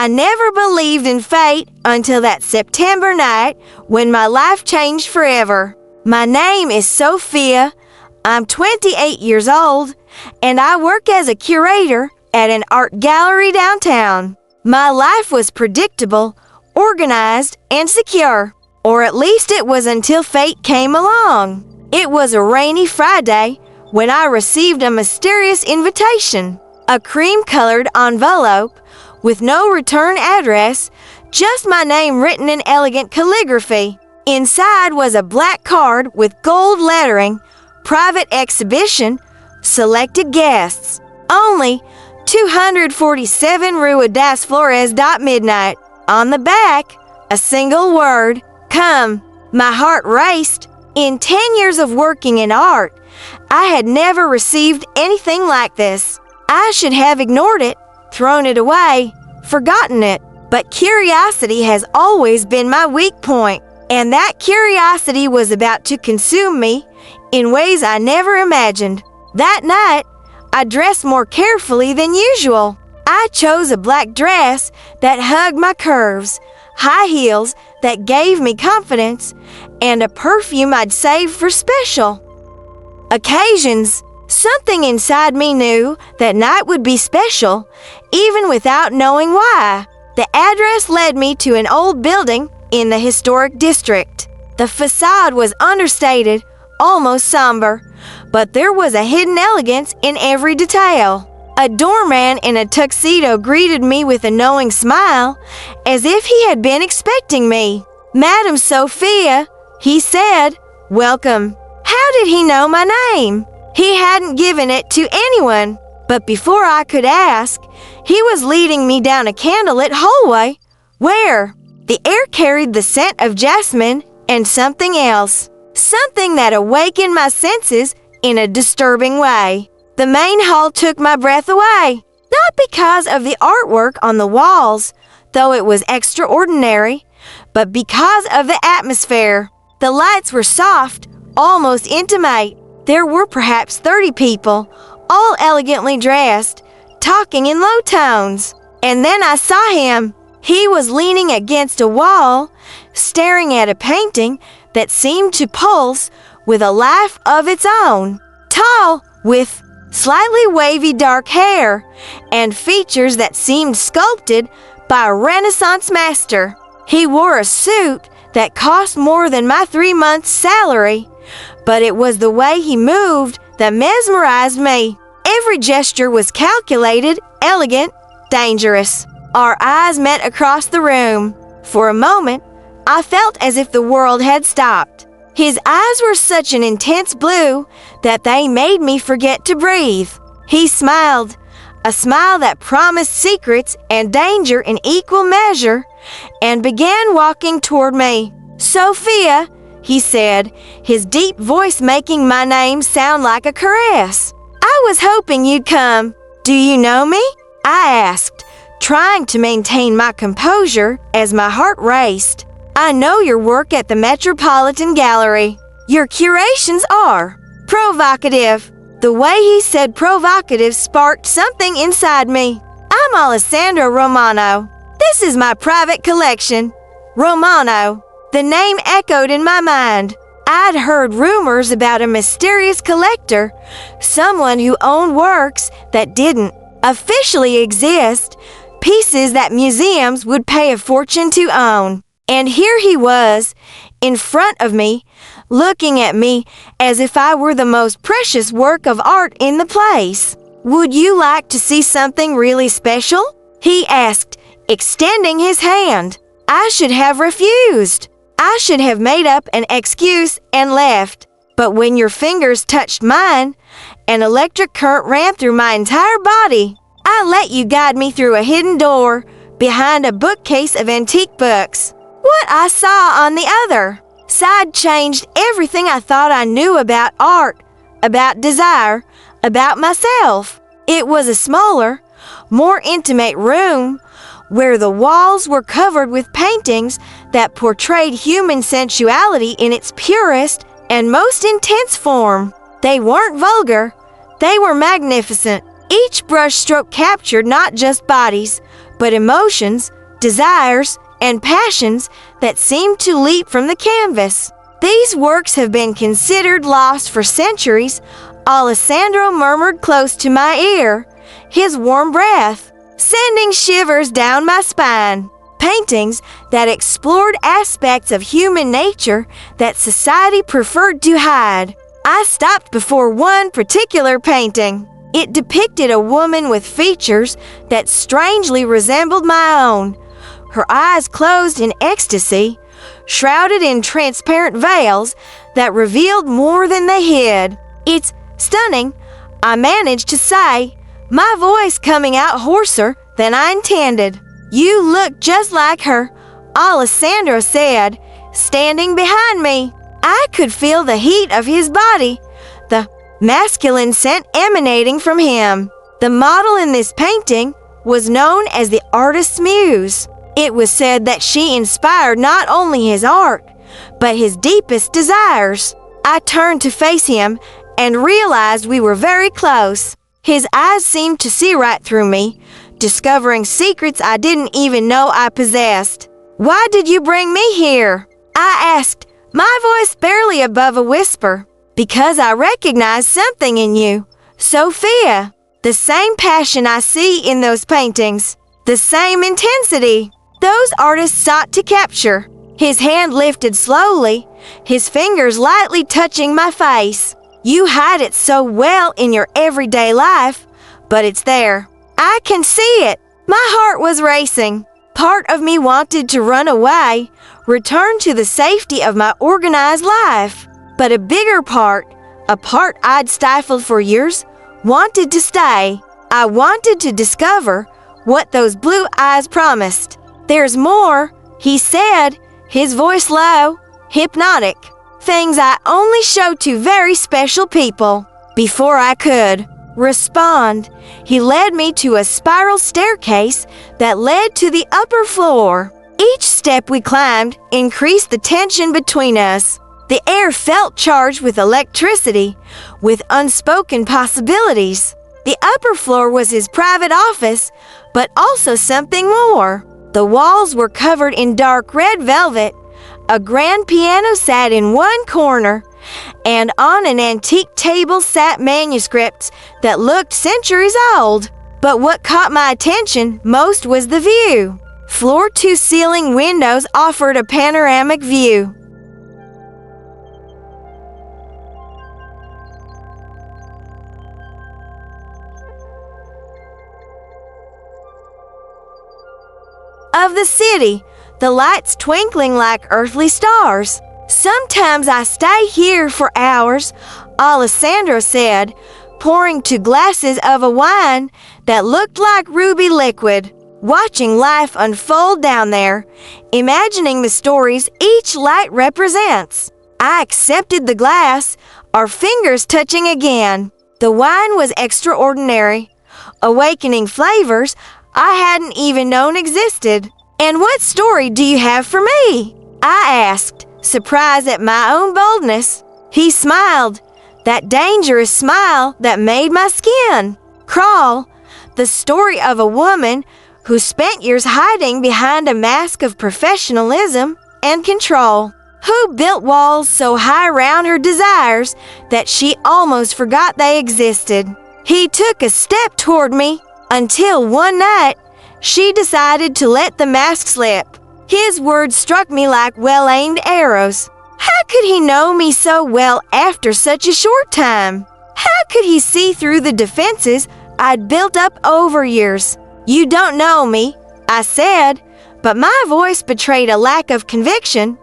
I never believed in fate until that September night when my life changed forever. My name is Sophia. I'm 28 years old, and I work as a curator at an art gallery downtown. My life was predictable, organized, and secure. Or at least it was until fate came along. It was a rainy Friday when I received a mysterious invitation. A cream-colored envelope with no return address, just my name written in elegant calligraphy. Inside was a black card with gold lettering, private exhibition, selected guests. Only 247 Rua das Flores. Midnight. On the back, a single word, come. My heart raced. In 10 years of working in art, I had never received anything like this. I should have ignored it, thrown it away, forgotten it. But curiosity has always been my weak point, and that curiosity was about to consume me in ways I never imagined. That night, I dressed more carefully than usual. I chose a black dress that hugged my curves, high heels that gave me confidence, and a perfume I'd saved for special occasions. Something inside me knew that night would be special, even without knowing why. The address led me to an old building in the historic district. The facade was understated, almost somber, but there was a hidden elegance in every detail. A doorman in a tuxedo greeted me with a knowing smile, as if he had been expecting me. Madam Sophia, he said, welcome. How did he know my name? He hadn't given it to anyone, but before I could ask, he was leading me down a candlelit hallway where the air carried the scent of jasmine and something else, something that awakened my senses in a disturbing way. The main hall took my breath away, not because of the artwork on the walls, though it was extraordinary, but because of the atmosphere. The lights were soft, almost intimate. There were perhaps 30 people, all elegantly dressed, talking in low tones. And then I saw him. He was leaning against a wall, staring at a painting that seemed to pulse with a life of its own. Tall, with slightly wavy dark hair, and features that seemed sculpted by a Renaissance master. He wore a suit that cost more than my 3 months' salary, but it was the way he moved that mesmerized me. Every gesture was calculated, elegant, dangerous. Our eyes met across the room. For a moment, I felt as if the world had stopped. His eyes were such an intense blue that they made me forget to breathe. He smiled, a smile that promised secrets and danger in equal measure, and began walking toward me. Sophia, he said, his deep voice making my name sound like a caress. I was hoping you'd come. Do you know me? I asked, trying to maintain my composure as my heart raced. I know your work at the Metropolitan Gallery. Your curations are provocative. The way he said provocative sparked something inside me. I'm Alessandro Romano. This is my private collection. Romano. The name echoed in my mind. I'd heard rumors about a mysterious collector, someone who owned works that didn't officially exist, pieces that museums would pay a fortune to own. And here he was, in front of me, looking at me as if I were the most precious work of art in the place. Would you like to see something really special? He asked, extending his hand. I should have refused. I should have made up an excuse and left. But when your fingers touched mine, an electric current ran through my entire body. I let you guide me through a hidden door behind a bookcase of antique books. What I saw on the other side changed everything I thought I knew about art, about desire, about myself. It was a smaller, more intimate room where the walls were covered with paintings that portrayed human sensuality in its purest and most intense form. They weren't vulgar, they were magnificent. Each brushstroke captured not just bodies, but emotions, desires, and passions that seemed to leap from the canvas. These works have been considered lost for centuries, Alessandro murmured close to my ear, his warm breath sending shivers down my spine. Paintings that explored aspects of human nature that society preferred to hide. I stopped before one particular painting. It depicted a woman with features that strangely resembled my own, her eyes closed in ecstasy, shrouded in transparent veils that revealed more than they hid. "It's stunning," I managed to say, my voice coming out hoarser than I intended. "You look just like her," Alessandro said, standing behind me. I could feel the heat of his body, the masculine scent emanating from him. The model in this painting was known as the artist's muse. It was said that she inspired not only his art, but his deepest desires. I turned to face him and realized we were very close. His eyes seemed to see right through me, discovering secrets I didn't even know I possessed. "Why did you bring me here?" I asked, my voice barely above a whisper. "Because I recognized something in you, Sophia. The same passion I see in those paintings, the same intensity those artists sought to capture." His hand lifted slowly, his fingers lightly touching my face. "You hide it so well in your everyday life, but it's there. I can see it." My heart was racing. Part of me wanted to run away, return to the safety of my organized life. But a bigger part, a part I'd stifled for years, wanted to stay. I wanted to discover what those blue eyes promised. "There's more," he said, his voice low, hypnotic. "Things I only show to very special people." Before I could respond, he led me to a spiral staircase that led to the upper floor. Each step we climbed increased the tension between us. The air felt charged with electricity, with unspoken possibilities. The upper floor was his private office, but also something more. The walls were covered in dark red velvet. A grand piano sat in one corner, and on an antique table sat manuscripts that looked centuries old. But what caught my attention most was the view. Floor-to-ceiling windows offered a panoramic view. Of the city, the lights twinkling like earthly stars. "Sometimes I stay here for hours," Alessandro said, pouring two glasses of a wine that looked like ruby liquid, watching life unfold down there, imagining the stories each light represents. I accepted the glass, our fingers touching again. The wine was extraordinary, awakening flavors I hadn't even known existed. "And what story do you have for me?" I asked, surprised at my own boldness. He smiled, that dangerous smile that made my skin crawl. The story of a woman who spent years hiding behind a mask of professionalism and control, who built walls so high around her desires that she almost forgot they existed. He took a step toward me until one night she decided to let the mask slip. His words struck me like well-aimed arrows. How could he know me so well after such a short time? How could he see through the defenses I'd built up over years? "You don't know me," I said, but my voice betrayed a lack of conviction.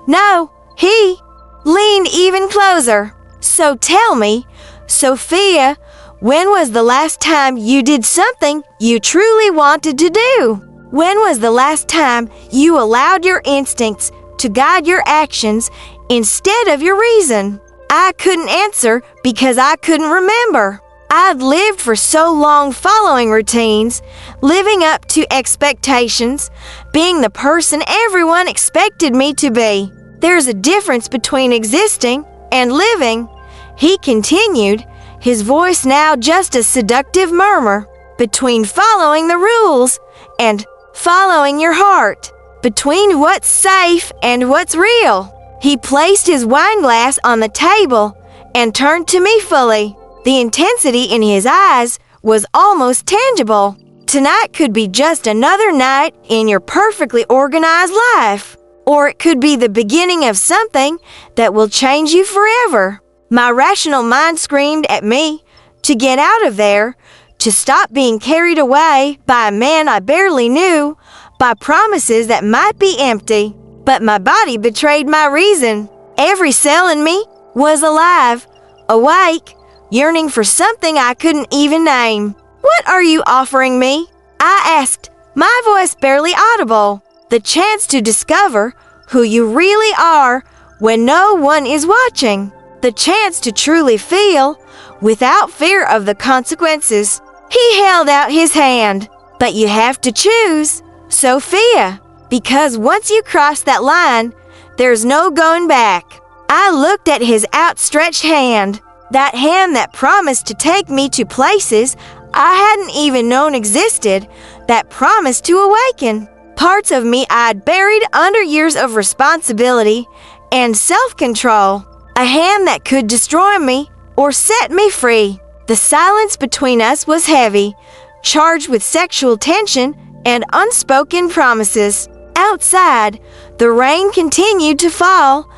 "No," he leaned even closer. "So tell me, Sophia, when was the last time you did something you truly wanted to do? When was the last time you allowed your instincts to guide your actions instead of your reason?" I couldn't answer because I couldn't remember. I'd lived for so long following routines, living up to expectations, being the person everyone expected me to be. "There's a difference between existing and living," he continued, his voice now just a seductive murmur. between following the rules and following your heart, between what's safe and what's real. He placed his wine glass on the table and turned to me fully. The intensity in his eyes was almost tangible. Tonight could be just another night in your perfectly organized life, or it could be the beginning of something that will change you forever. My rational mind screamed at me to get out of there, to stop being carried away by a man I barely knew, by promises that might be empty. But my body betrayed my reason. Every cell in me was alive, awake, yearning for something I couldn't even name. "What are you offering me?" I asked, my voice barely audible. "The chance to discover who you really are when no one is watching. The chance to truly feel without fear of the consequences." He held out his hand. "But you have to choose, Sophia, because once you cross that line, there's no going back." I looked at his outstretched hand, that hand that promised to take me to places I hadn't even known existed, that promised to awaken parts of me I'd buried under years of responsibility and self-control, a hand that could destroy me or set me free. The silence between us was heavy, charged with sexual tension and unspoken promises. Outside, the rain continued to fall,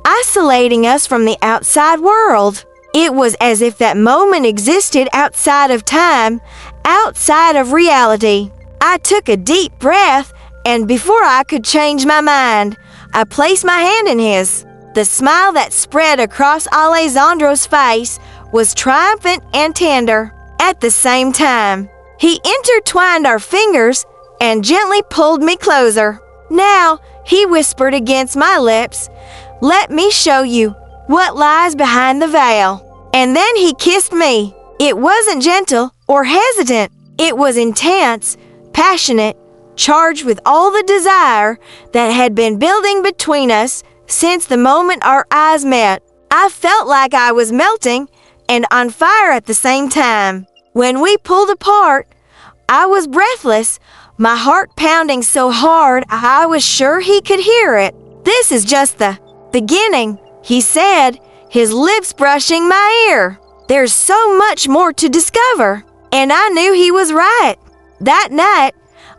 isolating us from the outside world. It was as if that moment existed outside of time, outside of reality. I took a deep breath, and before I could change my mind, I placed my hand in his. The smile that spread across Alessandro's face was triumphant and tender at the same time. He intertwined our fingers and gently pulled me closer. "Now," he whispered against my lips, "let me show you what lies behind the veil." And then he kissed me. It wasn't gentle or hesitant. It was intense, passionate, charged with all the desire that had been building between us since the moment our eyes met. I felt like I was melting and on fire at the same time. When we pulled apart, I was breathless, my heart pounding so hard I was sure he could hear it. "This is just the beginning," he said, his lips brushing my ear. "There's so much more to discover." And I knew he was right. That night,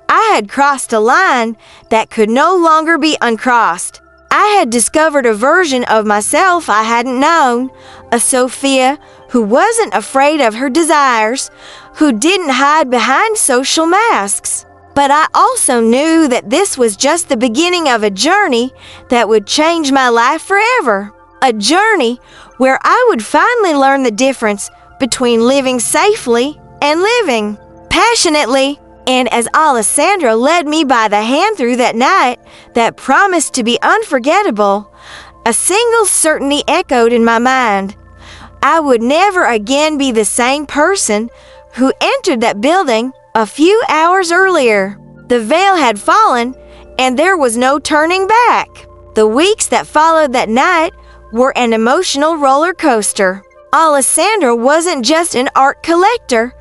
I had crossed a line that could no longer be uncrossed. I had discovered a version of myself I hadn't known, a Sophia who wasn't afraid of her desires, who didn't hide behind social masks. But I also knew that this was just the beginning of a journey that would change my life forever. A journey where I would finally learn the difference between living safely and living passionately. And as Alessandro led me by the hand through that night that promised to be unforgettable, a single certainty echoed in my mind. I would never again be the same person who entered that building a few hours earlier. The veil had fallen, and there was no turning back. The weeks that followed that night were an emotional roller coaster. Alessandro wasn't just an art collector.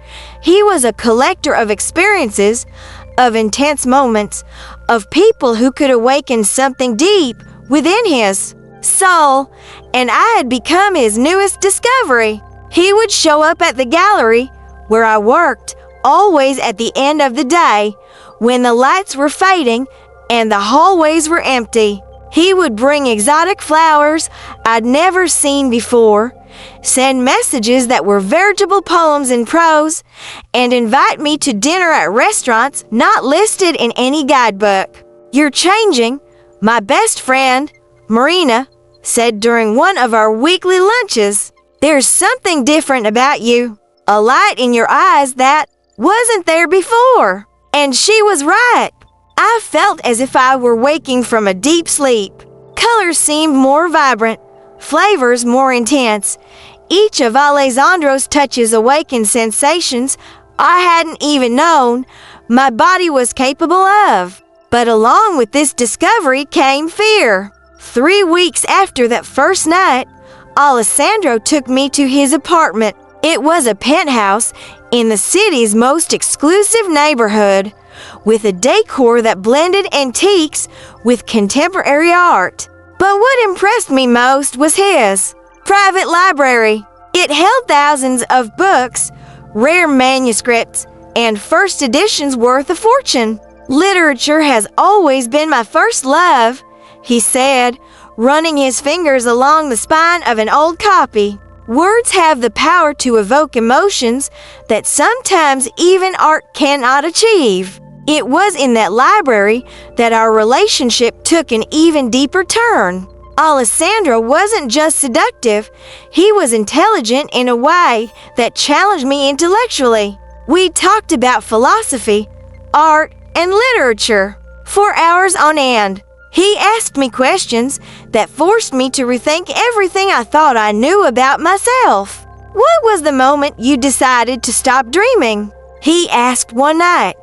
He was a collector of experiences, of intense moments, of people who could awaken something deep within his soul, and I had become his newest discovery. He would show up at the gallery where I worked, always at the end of the day, when the lights were fading and the hallways were empty. He would bring exotic flowers I'd never seen before, send messages that were veritable poems in prose, and invite me to dinner at restaurants not listed in any guidebook. "You're changing," my best friend, Marina, said during one of our weekly lunches. "There's something different about you, a light in your eyes that wasn't there before." And she was right. I felt as if I were waking from a deep sleep. Colors seemed more vibrant, flavors more intense. Each of Alessandro's touches awakened sensations I hadn't even known my body was capable of. But along with this discovery came fear. 3 weeks after that first night, Alessandro took me to his apartment. It was a penthouse in the city's most exclusive neighborhood, with a decor that blended antiques with contemporary art. But what impressed me most was his private library. It held thousands of books, rare manuscripts, and first editions worth a fortune. "Literature has always been my first love," he said, running his fingers along the spine of an old copy. "Words have the power to evoke emotions that sometimes even art cannot achieve." It was in that library that our relationship took an even deeper turn. Alessandro wasn't just seductive, he was intelligent in a way that challenged me intellectually. We talked about philosophy, art, and literature for hours on end. He asked me questions that forced me to rethink everything I thought I knew about myself. "What was the moment you decided to stop dreaming?" he asked one night,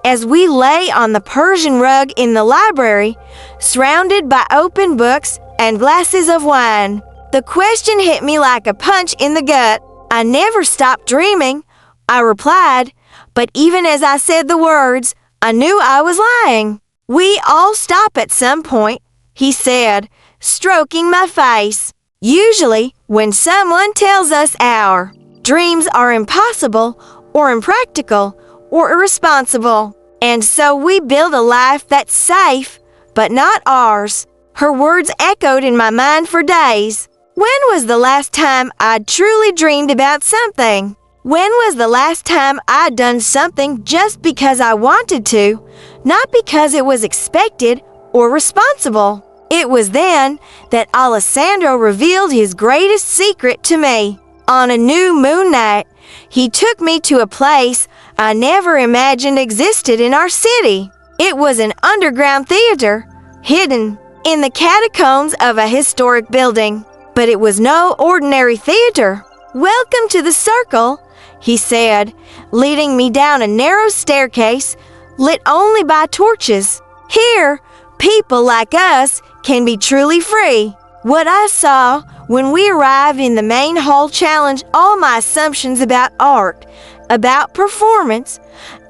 as we lay on the Persian rug in the library, surrounded by open books and glasses of wine. The question hit me like a punch in the gut. "I never stopped dreaming," I replied, but even as I said the words, I knew I was lying. "We all stop at some point," he said, stroking my face. "Usually when someone tells us our dreams are impossible or impractical or irresponsible. And so we build a life that's safe, but not ours." Her words echoed in my mind for days. When was the last time I'd truly dreamed about something? When was the last time I'd done something just because I wanted to, not because it was expected or responsible? It was then that Alessandro revealed his greatest secret to me. On a new moon night, he took me to a place I never imagined existed in our city. It was an underground theater, hidden in the catacombs of a historic building. But it was no ordinary theater. "Welcome to the Circle," he said, leading me down a narrow staircase lit only by torches. "Here, people like us can be truly free." What I saw when we arrived in the main hall challenged all my assumptions about art, about performance,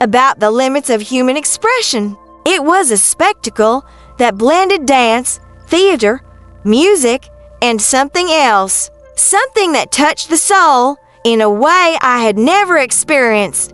about the limits of human expression. It was a spectacle that blended dance, theater, music, and something else. Something that touched the soul in a way I had never experienced.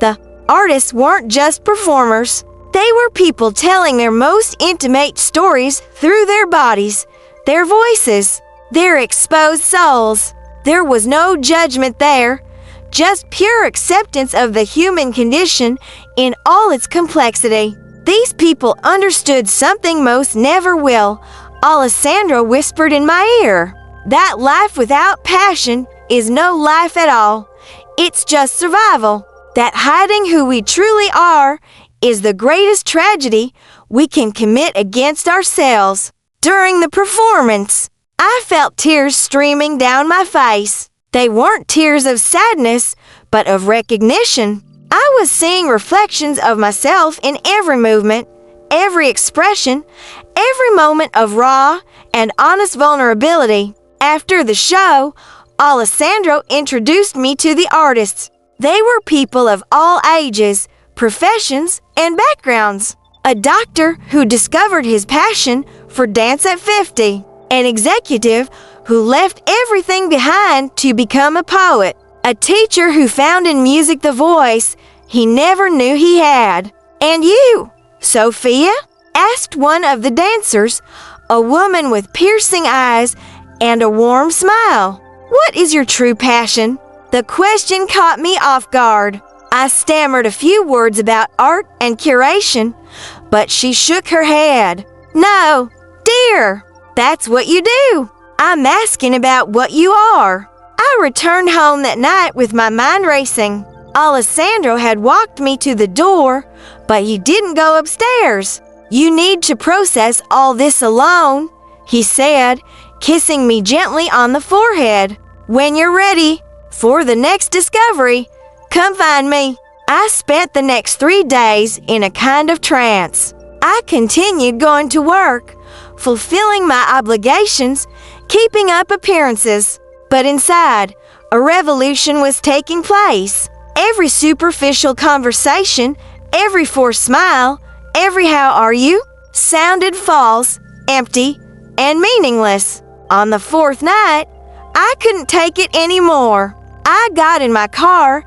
The artists weren't just performers. They were people telling their most intimate stories through their bodies, their voices, their exposed souls. There was no judgment there, just pure acceptance of the human condition in all its complexity. These people understood something most never will, Alessandro whispered in my ear. That life without passion is no life at all. It's just survival. That hiding who we truly are is the greatest tragedy we can commit against ourselves. During the performance, I felt tears streaming down my face. They weren't tears of sadness, but of recognition. I was seeing reflections of myself in every movement, every expression, every moment of raw and honest vulnerability. After the show, Alessandro introduced me to the artists. They were people of all ages, professions, and backgrounds. A doctor who discovered his passion for dance at 50. An executive who left everything behind to become a poet. A teacher who found in music the voice he never knew he had. "And you, Sophia?" asked one of the dancers, a woman with piercing eyes and a warm smile. "What is your true passion?" The question caught me off guard. I stammered a few words about art and curation, but she shook her head. "No, dear, that's what you do. I'm asking about what you are." I returned home that night with my mind racing. Alessandro had walked me to the door, but he didn't go upstairs. "You need to process all this alone," he said, kissing me gently on the forehead. "When you're ready for the next discovery, come find me." I spent the next 3 days in a kind of trance. I continued going to work, fulfilling my obligations, keeping up appearances. But inside, A revolution was taking place. Every superficial conversation, every forced smile, every "how are you?" sounded false, empty, and meaningless. On the fourth night, I couldn't take it anymore. I got in my car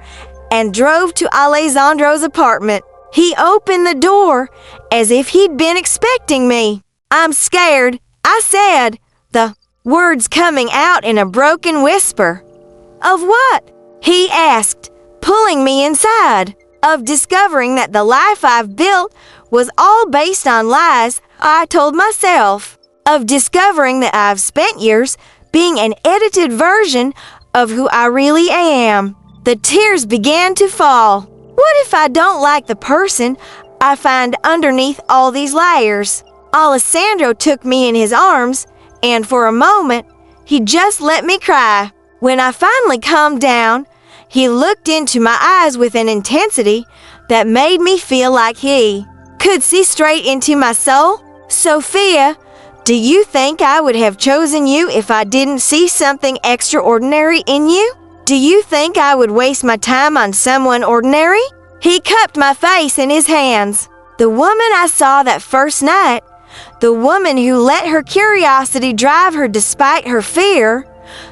and drove to Alessandro's apartment. He opened the door as if he'd been expecting me. "I'm scared," I said, the words coming out in a broken whisper. "Of what?" he asked, pulling me inside. "Of discovering that the life I've built was all based on lies I told myself. Of discovering that I've spent years being an edited version of who I really am." The tears began to fall. What if I don't like the person I find underneath all these layers? Alessandro took me in his arms, and for a moment, he just let me cry. When I finally calmed down, he looked into my eyes with an intensity that made me feel like he could see straight into my soul. "Sophia, do you think I would have chosen you if I didn't see something extraordinary in you? Do you think I would waste my time on someone ordinary?" He cupped my face in his hands. The woman I saw that first night, the woman who let her curiosity drive her despite her fear,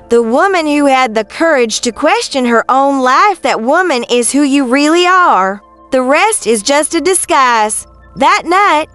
the woman who had the courage to question her own life, that woman is who you really are. The rest is just a disguise. That night,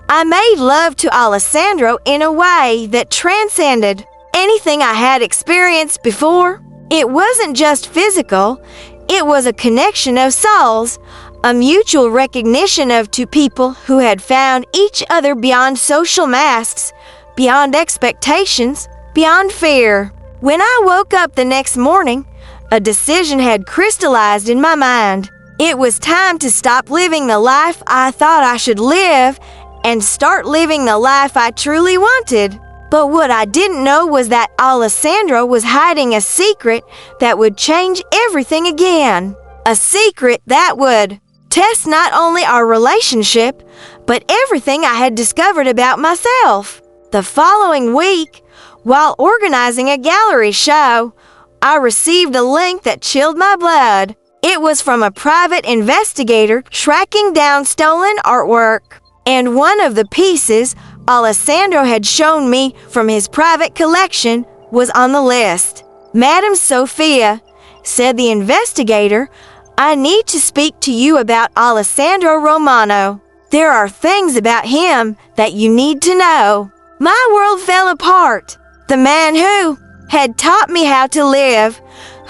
I made love to Alessandro in a way that transcended anything I had experienced before. It wasn't just physical, it was a connection of souls, a mutual recognition of two people who had found each other beyond social masks, beyond expectations, beyond fear. When I woke up the next morning, a decision had crystallized in my mind. It was time to stop living the life I thought I should live and start living the life I truly wanted. But what I didn't know was that Alessandro was hiding a secret that would change everything again. A secret that would test not only our relationship, but everything I had discovered about myself. The following week, while organizing a gallery show, I received a link that chilled my blood. It was from a private investigator tracking down stolen artwork. And one of the pieces Alessandro had shown me from his private collection was on the list. "Madam Sophia," said the investigator, "I need to speak to you about Alessandro Romano. There are things about him that you need to know." My world fell apart. The man who had taught me how to live,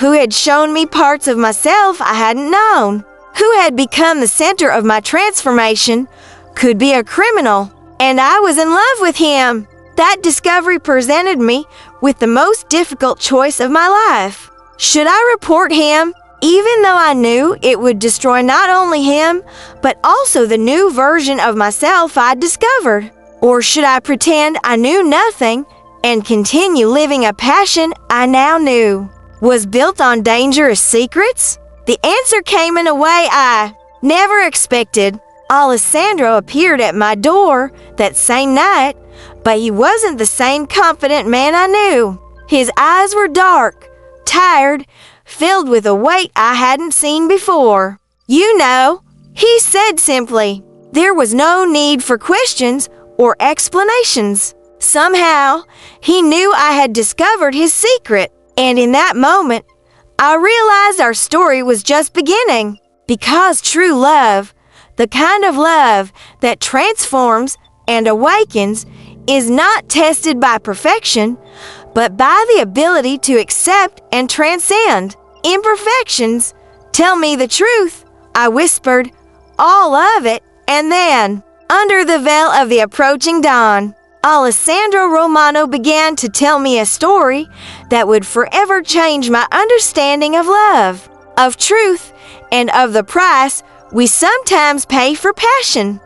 who had shown me parts of myself I hadn't known, who had become the center of my transformation, could be a criminal, and I was in love with him. That discovery presented me with the most difficult choice of my life. Should I report him, even though I knew it would destroy not only him, but also the new version of myself I'd discovered? Or should I pretend I knew nothing and continue living a passion I now knew was built on dangerous secrets? The answer came in a way I never expected. Alessandro appeared at my door that same night, but he wasn't the same confident man I knew. His eyes were dark, tired, filled with a weight I hadn't seen before. "You know," he said simply. There was no need for questions or explanations. Somehow, he knew I had discovered his secret, and in that moment, I realized our story was just beginning. Because true love, the kind of love that transforms and awakens, is not tested by perfection, but by the ability to accept and transcend imperfections. "Tell me the truth," I whispered, "all of it." And then, under the veil of the approaching dawn, Alessandro Romano began to tell me a story that would forever change my understanding of love, of truth, and of the price we sometimes pay for passion.